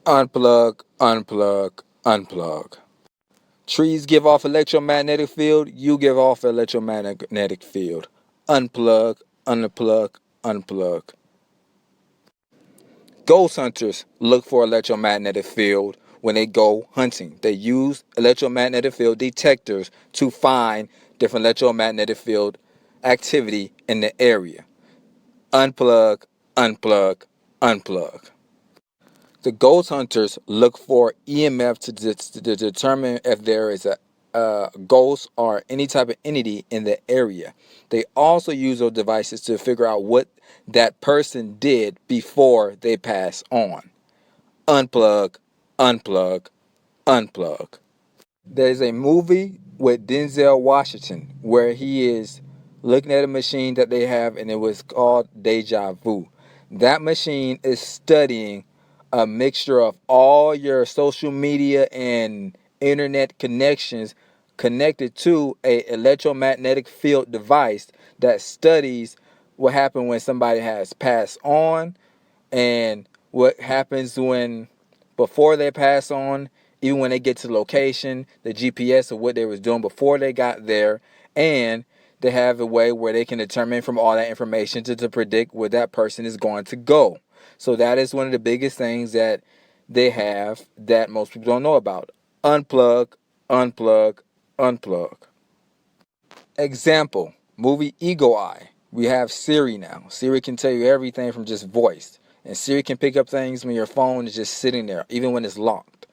Unplug, unplug, unplug. Trees give off electromagnetic field, you give off electromagnetic field. Unplug, unplug, unplug. Ghost hunters look for electromagnetic field when they go hunting. They use electromagnetic field detectors to find different electromagnetic field activity in the area. Unplug, unplug, unplug. The ghost hunters look for EMF to determine if there is a ghost or any type of entity in the area. They also use those devices to figure out what that person did before they pass on. Unplug, unplug, unplug. There's a movie with Denzel Washington where he is looking at a machine that they have, and it was called Deja Vu. That machine is studying a mixture of all your social media and internet connections connected to a electromagnetic field device that studies what happened when somebody has passed on and what happens when before they pass on, even when they get to the location, the GPS of what they was doing before they got there, and they have a way where they can determine from all that information to predict where that person is going to go. So that is one of the biggest things that they have that most people don't know about. Unplug, unplug, unplug. Example, movie Eagle Eye. We have Siri now. Siri can tell you everything from just voice. And Siri can pick up things when your phone is just sitting there, even when it's locked.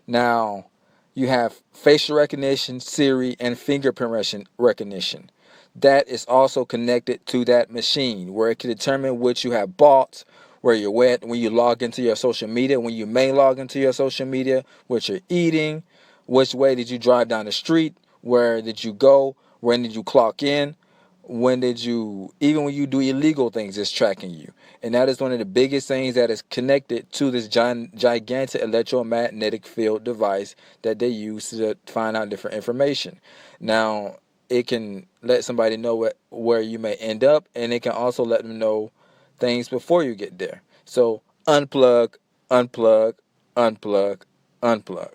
Now, you have facial recognition, Siri, and fingerprint recognition. That is also connected to that machine where it can determine what you have bought, where you're at, when you log into your social media, when you may log into your social media, what you're eating, which way did you drive down the street, where did you go, when did you clock in, when did you, even when you do illegal things, it's tracking you. And that is one of the biggest things that is connected to this gigantic electromagnetic field device that they use to find out different information. Now, it can let somebody know where you may end up, and it can also let them know things before you get there. So unplug, unplug, unplug, unplug.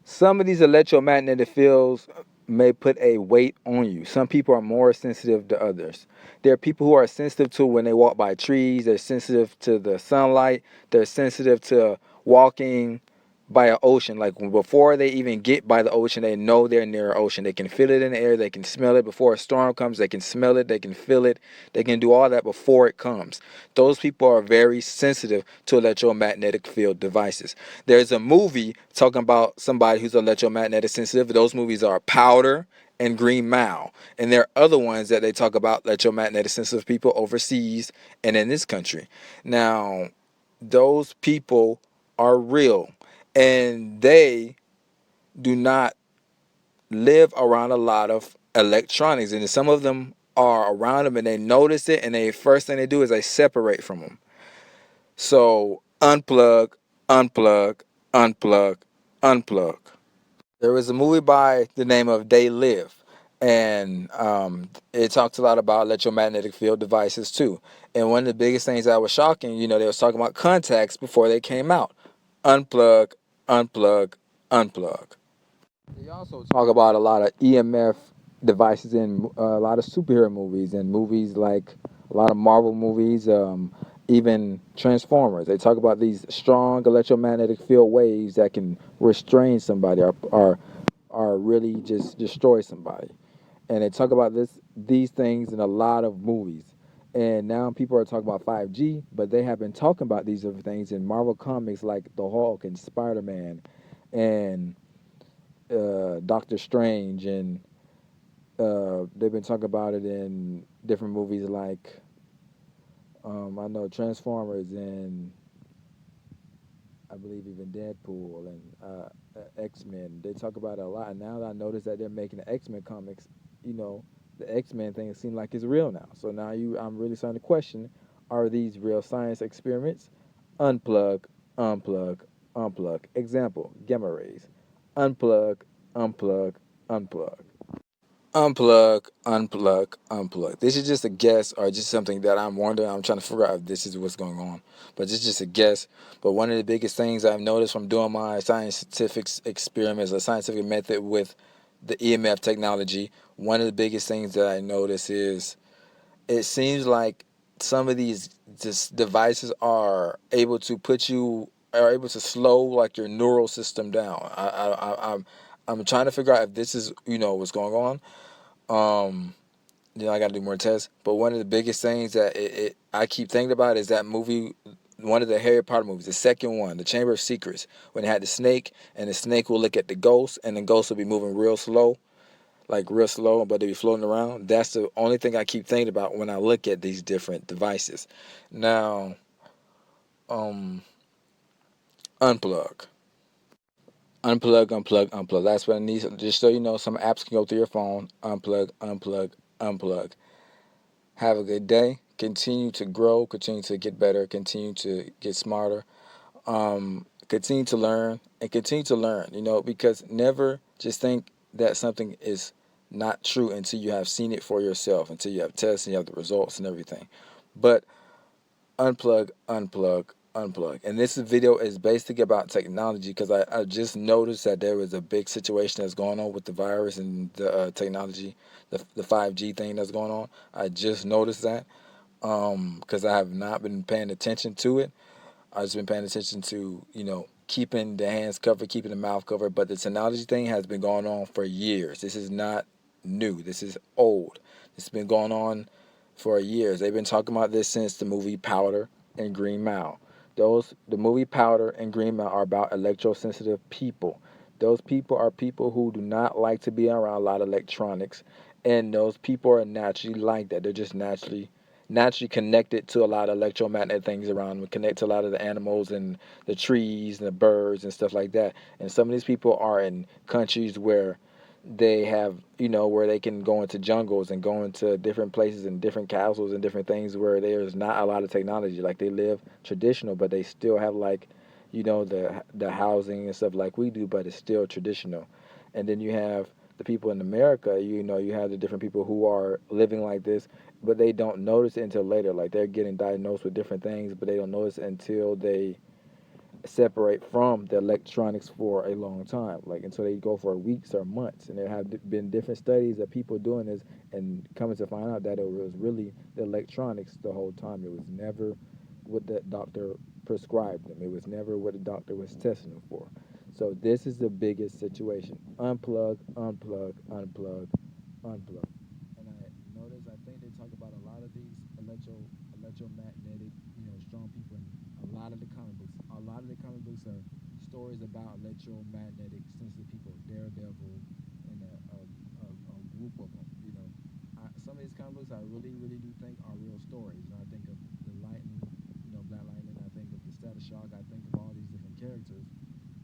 Some of these electromagnetic fields may put a weight on you. Some people are more sensitive to others. There are people who are sensitive to when they walk by trees, they're sensitive to the sunlight, they're sensitive to walking by an ocean. Like before they even get by the ocean, they know they're near an ocean. They can feel it in the air, they can smell it before a storm comes, they can smell it, they can feel it, they can do all that before it comes. Those people are very sensitive to electromagnetic field devices. There's a movie talking about somebody who's electromagnetic sensitive. Those movies are Powder and Green Mile. And there are other ones that they talk about electromagnetic sensitive people overseas and in this country. Now, those people are real, and they do not live around a lot of electronics, and some of them are around them and they notice it, and they first thing they do is they separate from them. So unplug, unplug, unplug, unplug. There was a movie by the name of They Live, and it talks a lot about electromagnetic field devices too. And one of the biggest things that was shocking, they was talking about contacts before they came out. Unplug, unplug, unplug. They also talk about a lot of EMF devices in a lot of superhero movies and movies like a lot of Marvel movies, even Transformers. They talk about these strong electromagnetic field waves that can restrain somebody or really just destroy somebody. And they talk about these things in a lot of movies. And now people are talking about 5G, but they have been talking about these other things in Marvel comics like the Hulk and Spider-Man and Doctor Strange, and they've been talking about it in different movies like I know Transformers and I believe even Deadpool and X-Men. They talk about it a lot. And now that I notice that they're making the X-Men comics, the X-Men thing seems like it's real now. So now I'm really starting to question: are these real science experiments? Unplug, unplug, unplug. Example: gamma rays. Unplug, unplug, unplug. Unplug, unplug, unplug. This is just a guess or just something that I'm wondering. I'm trying to figure out if this is what's going on. But it's just a guess. But one of the biggest things I've noticed from doing my scientific experiments, a scientific method with the EMF technology, one of the biggest things that I notice is it seems like some of these just devices are able to slow like your neural system down. I'm trying to figure out if this is what's going on. um, I got to do more tests. But one of the biggest things that I keep thinking about is that movie, one of the Harry Potter movies, the second one, The Chamber of Secrets, when they had the snake, and the snake will look at the ghost, and the ghost will be moving real slow, but they be floating around. That's the only thing I keep thinking about when I look at these different devices. Now, um, unplug. Unplug. That's what I need. Just so you know, some apps can go through your phone. Unplug. Have a good day. Continue to grow. Continue to get better. Continue to get smarter. Continue to learn and continue to learn. Because never just think that something is not true until you have seen it for yourself, until you have tests and you have the results and everything. But unplug. And this video is basically about technology because I just noticed that there was a big situation that's going on with the virus and the technology, the 5G thing that's going on. I just noticed that because I have not been paying attention to it. I've just been paying attention to, keeping the hands covered, keeping the mouth covered. But the technology thing has been going on for years. This is not new. This is old. It's been going on for years. They've been talking about this since the movie Powder and Green Mile. The movie Powder and Green Mile are about electrosensitive people. Those people are people who do not like to be around a lot of electronics, and those people are naturally like that. They're just naturally connected to a lot of electromagnetic things around them, connect to a lot of the animals and the trees and the birds and stuff like that. And some of these people are in countries where they have, where they can go into jungles and go into different places and different castles and different things where there's not a lot of technology. Like they live traditional, but they still have like, the housing and stuff like we do, but it's still traditional. And then you have the people in America, you have the different people who are living like this, but they don't notice it until later. Like they're getting diagnosed with different things, but they don't notice it until they separate from the electronics for a long time, like until they go for weeks or months. And there have been different studies of people doing this and coming to find out that it was really the electronics the whole time. It was never what the doctor prescribed them. It was never what the doctor was testing them for. So this is the biggest situation. Unplug. And I noticed, I think they talk about a lot of these electromagnetic, strong people in a lot of the comic books. A lot of the comic books are stories about electromagnetic sensitive people, Daredevil, and a group of them. Some of these comic books I really, really do think are real stories. And I think of the Lightning, Black Lightning. I think of the Static Shock. I think of all these different characters.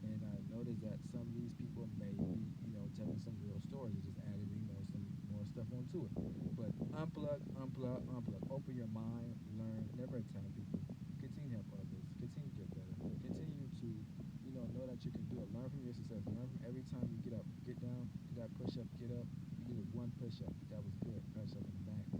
And I noticed that some of these people may be, telling some real stories and just adding, some more stuff onto it. But unplug. Open your mind, learn, never attack people. Continue to help others. Continue to get better. Continue to, know that you can do it. Learn from your success. Learn from every time you get up, get down, do that push up, get up. You did it one push up. That was good. Pat yourself on the back.